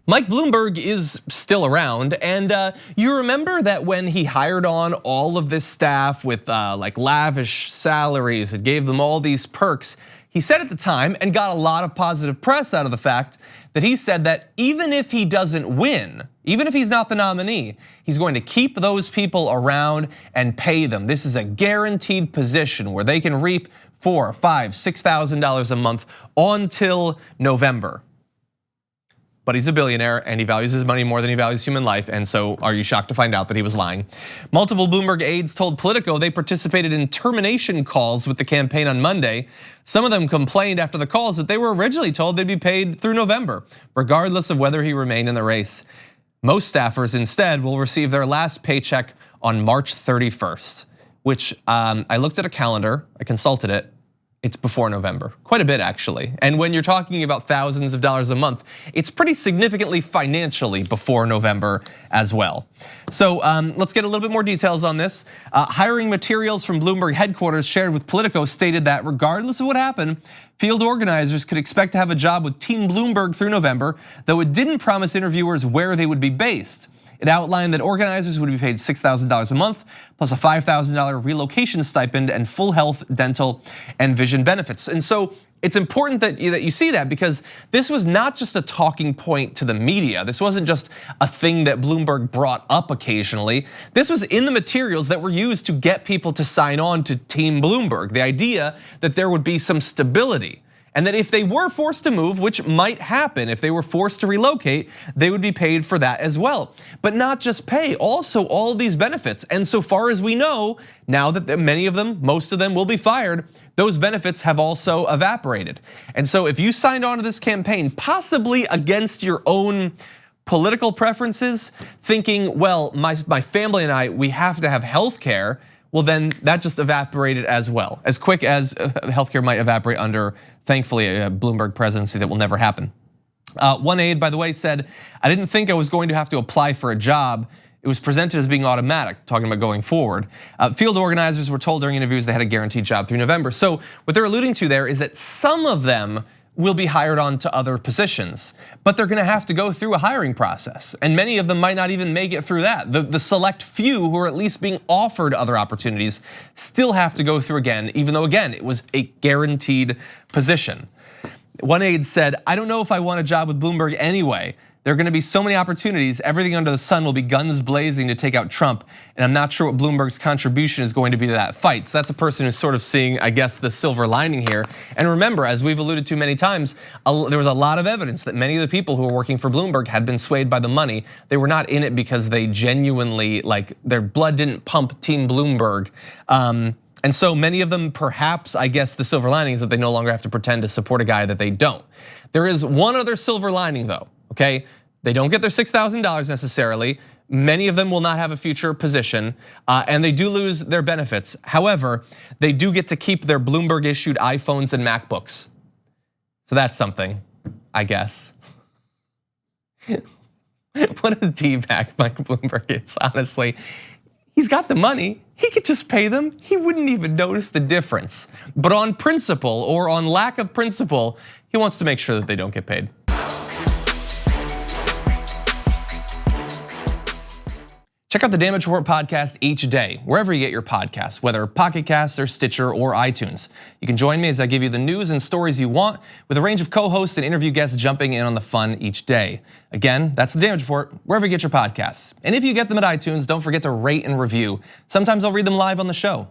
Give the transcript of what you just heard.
Mike Bloomberg is still around, and you remember that when he hired on all of this staff with like lavish salaries and gave them all these perks, he said at the time, and got a lot of positive press out of the fact, that he said that even if he doesn't win, even if he's not the nominee, he's going to keep those people around and pay them. This is a guaranteed position where they can reap $4,000, $5,000, $6,000 a month until November. But he's a billionaire and he values his money more than he values human life, and so are you shocked to find out that he was lying? Multiple Bloomberg aides told Politico they participated in termination calls with the campaign on Monday. Some of them complained after the calls that they were originally told they'd be paid through November, regardless of whether he remained in the race. Most staffers instead will receive their last paycheck on March 31st, which I looked at a calendar, I consulted it. It's before November, quite a bit actually. And when you're talking about thousands of dollars a month, it's pretty significantly financially before November as well. So let's get a little bit more details on this. Hiring materials from Bloomberg headquarters shared with Politico stated that regardless of what happened, field organizers could expect to have a job with Team Bloomberg through November, though it didn't promise interviewers where they would be based. It outlined that organizers would be paid $6,000 a month, plus a $5,000 relocation stipend and full health, dental, and vision benefits. And so it's important that you see that, because this was not just a talking point to the media. This wasn't just a thing that Bloomberg brought up occasionally. This was in the materials that were used to get people to sign on to Team Bloomberg. The idea that there would be some stability, and that if they were forced to move, which might happen, if they were forced to relocate, they would be paid for that as well. But not just pay, also all these benefits. And so far as we know, now that many of them, most of them will be fired, those benefits have also evaporated. And so if you signed on to this campaign, possibly against your own political preferences, thinking, well, my family and I, we have to have health care, well then that just evaporated as well. As quick as healthcare might evaporate under, thankfully, a Bloomberg presidency that will never happen. One aide, by the way, said, I didn't think I was going to have to apply for a job. It was presented as being automatic, talking about going forward. Field organizers were told during interviews they had a guaranteed job through November. So what they're alluding to there is that some of them will be hired on to other positions, but they're gonna have to go through a hiring process. And many of them might not even make it through that. The select few who are at least being offered other opportunities still have to go through again, even though again, it was a guaranteed position. One aide said, I don't know if I want a job with Bloomberg anyway. There are gonna be so many opportunities, everything under the sun will be guns blazing to take out Trump, and I'm not sure what Bloomberg's contribution is going to be to that fight. So that's a person who's sort of seeing, I guess, the silver lining here. And remember, as we've alluded to many times, there was a lot of evidence that many of the people who were working for Bloomberg had been swayed by the money. They were not in it because they genuinely, like, their blood didn't pump Team Bloomberg. And so many of them, perhaps, I guess the silver lining is that they no longer have to pretend to support a guy that they don't. There is one other silver lining though, okay? They don't get their $6,000 necessarily. Many of them will not have a future position, and they do lose their benefits. However, they do get to keep their Bloomberg-issued iPhones and MacBooks. So that's something, I guess. What a D-bag Mike Bloomberg is, honestly. He's got the money, he could just pay them. He wouldn't even notice the difference. But on principle, or on lack of principle, he wants to make sure that they don't get paid. Check out the Damage Report podcast each day, wherever you get your podcasts, whether Pocket Casts or Stitcher or iTunes. You can join me as I give you the news and stories you want, with a range of co-hosts and interview guests jumping in on the fun each day. Again, that's the Damage Report, wherever you get your podcasts. And if you get them at iTunes, don't forget to rate and review. Sometimes I'll read them live on the show.